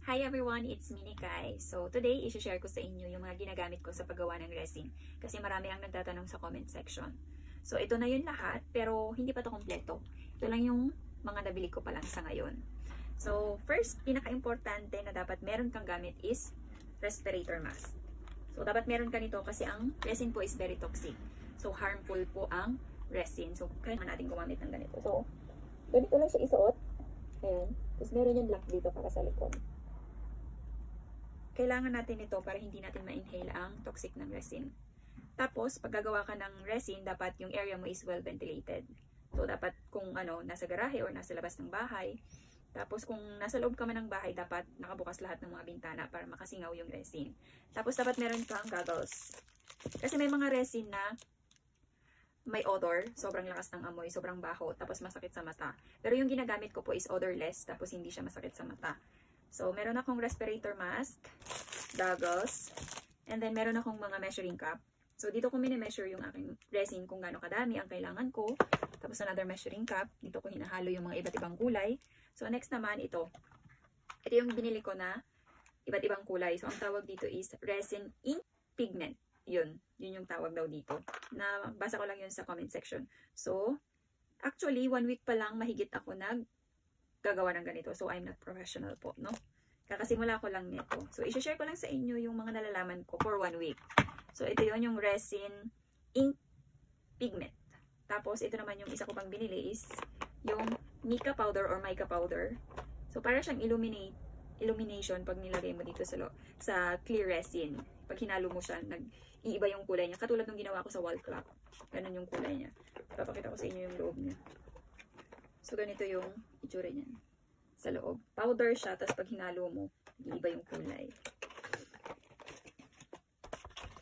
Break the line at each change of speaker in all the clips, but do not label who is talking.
Hi everyone, it's Minikay. So today, i-share ko sa inyo yung mga ginagamit ko sa paggawa ng resin. Kasi marami ang nagtatanong sa comment section. So ito na yun lahat, pero hindi pa to kompleto. Ito lang yung mga nabili ko pa lang sa ngayon. So first, pinaka-importante na dapat meron kang gamit is respirator mask. So dapat meron ka nito kasi ang resin po is very toxic. So harmful po ang resin. So kailangan natin gumamit ng ganito. So ganito lang siya isuot. Ayan. Tapos meron yung lock dito para sa likod. Kailangan natin ito para hindi natin ma-inhale ang toxic ng resin. Tapos, pag gagawa ka ng resin, dapat yung area mo is well ventilated. So, dapat kung nasa garahe or nasa labas ng bahay. Tapos, kung nasa loob ka man ng bahay, dapat nakabukas lahat ng mga bintana para makasingaw yung resin. Tapos, dapat meron kang goggles. Kasi may mga resin na may odor, sobrang lakas ng amoy, sobrang baho, tapos masakit sa mata. Pero yung ginagamit ko po is odorless, tapos hindi siya masakit sa mata. So, meron akong respirator mask, goggles, and then meron akong mga measuring cup. So, dito ko mini-measure yung aking resin kung gaano kadami ang kailangan ko. Tapos, another measuring cup. Dito ko hinahalo yung mga iba't ibang kulay. So, next naman, ito. Ito yung binili ko na iba't ibang kulay. So, ang tawag dito is resin ink pigment. Yun yung tawag daw dito. Nabasa ko lang yun sa comment section. So, actually, 1 week pa lang mahigit ako gagawa ng ganito. So, I'm not professional po, no? Kakasimula ko lang nito. So, i-share ko lang sa inyo yung mga nalalaman ko for 1 week. So, ito yun yung resin ink pigment. Tapos, ito naman yung isa ko pang binili is yung mica powder or mica powder. So, para siyang illumination pag nilagay mo dito sa clear resin. Pag hinalo mo siya, nag-iiba yung kulay niya. Katulad ng ginawa ko sa wall clock. Ganun yung kulay niya. Papakita ko sa inyo yung loob niya. So, ganito yung itsura niyan sa loob. Powder siya, tapos pag hinalo mo, iiba yung kulay.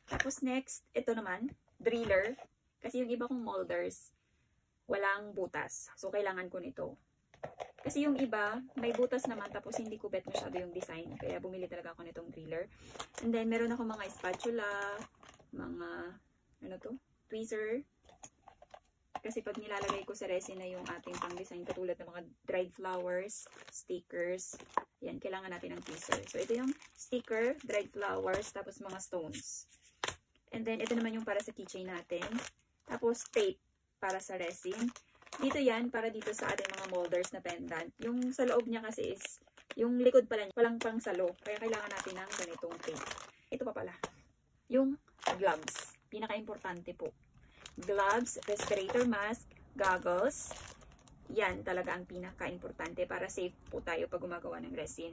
Tapos next, ito naman, driller. Kasi yung iba kong molders, walang butas. So, kailangan ko nito. Kasi yung iba, may butas naman, tapos hindi ko bet masyado yung design. Kaya bumili talaga ako nitong driller. And then, meron ako mga spatula, mga, tweezer. Kasi pag nilalagay ko sa resin na yung ating pang-design, katulad ng mga dried flowers, stickers, yan, kailangan natin ng tweezer. So, ito yung sticker, dried flowers, tapos mga stones. And then, ito naman yung para sa keychain natin. Tapos, tape para sa resin. Dito yan, para dito sa ating mga molders na pendant. Yung sa loob niya kasi is, yung likod pala, walang pang salo. Kaya kailangan natin ng ganitong tape. Ito pa pala. Yung gloves. Pinaka-importante po. Gloves, respirator mask, goggles. Yan talaga ang pinaka-importante para safe po tayo pag gumagawa ng resin.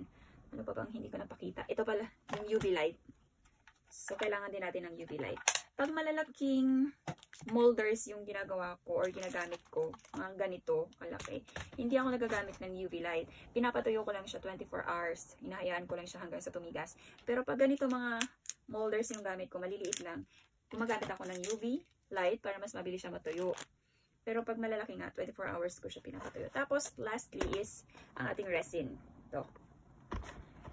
Ano pa bang hindi ko napakita? Ito pala, yung UV light. So, kailangan din natin ng UV light. Pag malalaking molders yung ginagawa ko or ginagamit ko, mga ganito, kalaki, hindi ako nagagamit ng UV light. Pinapatuyo ko lang siya 24 hours. Hinahayaan ko lang siya hanggang sa tumigas. Pero pag ganito mga molders yung gamit ko, maliliit lang, gumagamit ako ng UV light para mas mabilis siya matuyo. Pero pag malalaki nga, 24 hours ko siya pinapatuyo. Tapos, lastly is ang ating resin. Ito.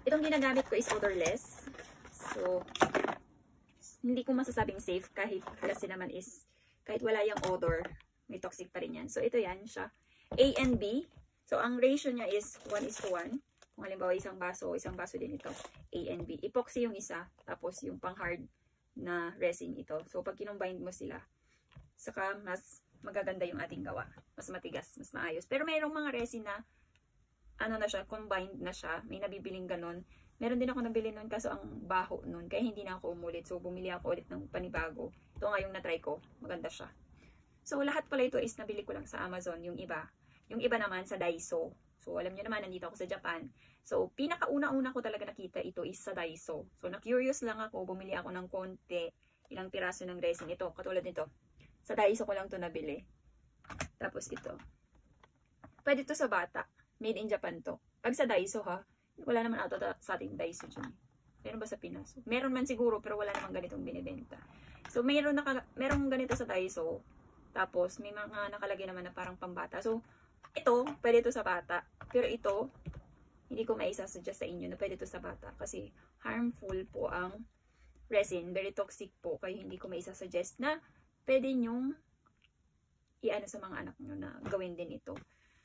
Itong ginagamit ko is odorless. So, hindi ko masasabing safe kahit kasi naman is, kahit wala yung odor, may toxic pa rin yan. So, ito yan siya. A and B. So, ang ratio niya is 1:1. Kung halimbawa, isang baso din ito. A and B. Epoxy yung isa, tapos yung pang-hard na resin ito. So, pag kinumbine mo sila, saka mas magaganda yung ating gawa. Mas matigas, mas maayos. Pero mayroong mga resin na, na siya, combined na siya. May nabibiling ganun. Meron din ako nabili nun, kaso ang baho nun. Kaya hindi na ako umulit. So, bumili ako ulit ng panibago. Ito nga yung na-try ko. Maganda siya. So, lahat pala ito is nabili ko lang sa Amazon. Yung iba. Yung iba naman sa Daiso. So, alam nyo naman, nandito ako sa Japan. So, pinakauna-una ko talaga nakita ito is sa Daiso. So, na-curious lang ako. Bumili ako ng konti. Ilang piraso ng resin. Ito, katulad nito. Sa Daiso ko lang ito nabili. Tapos ito. Pwede ito sa bata. Made in Japan to. Pag sa Daiso ha, wala naman ata sa ating Daiso dyan. Meron ba sa Pinas? Meron man siguro, pero wala naman ganitong binibenta. So, merong ganito sa Daiso. Tapos, may mga nakalagay naman na parang pambata. So, ito, pwede ito sa bata. Pero ito, hindi ko maisasuggest sa inyo na pwede ito sa bata. Kasi, harmful po ang resin. Very toxic po. Kaya hindi ko maisasuggest na pwede nyong i-ano sa mga anak nyo na gawin din ito.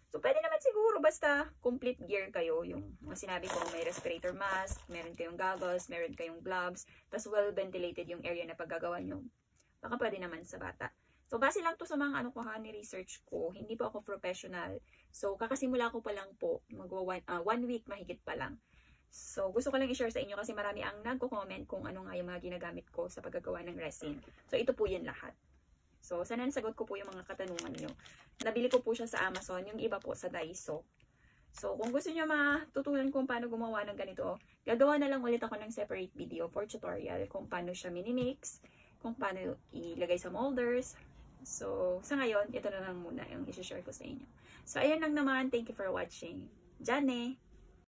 So, pwede naman siguro basta complete gear kayo. Yung mga sinabi ko, may respirator mask, meron kayong goggles, meron kayong gloves, tas well ventilated yung area na paggagawa nyo. Baka pwede naman sa bata. So, base lang to sa mga ni research ko. Hindi po ako professional. So, kakasimula ko pa lang po. Magwa 1 week mahigit pa lang. So, gusto ko lang i-share sa inyo kasi marami ang nagko-comment kung ano nga yung mga ginagamit ko sa paggagawa ng resin. So, ito po yan lahat. So, sana nasagot ko po yung mga katanungan nyo. Nabili ko po siya sa Amazon, yung iba po sa Daiso. So, kung gusto nyo matutunan kung paano gumawa ng ganito, gagawa na lang ulit ako ng separate video for tutorial kung paano siya mini-mix, kung paano ilagay sa molders. So, sa ngayon, ito na lang muna yung i-share ko sa inyo. So, ayan lang naman. Thank you for watching. Jane!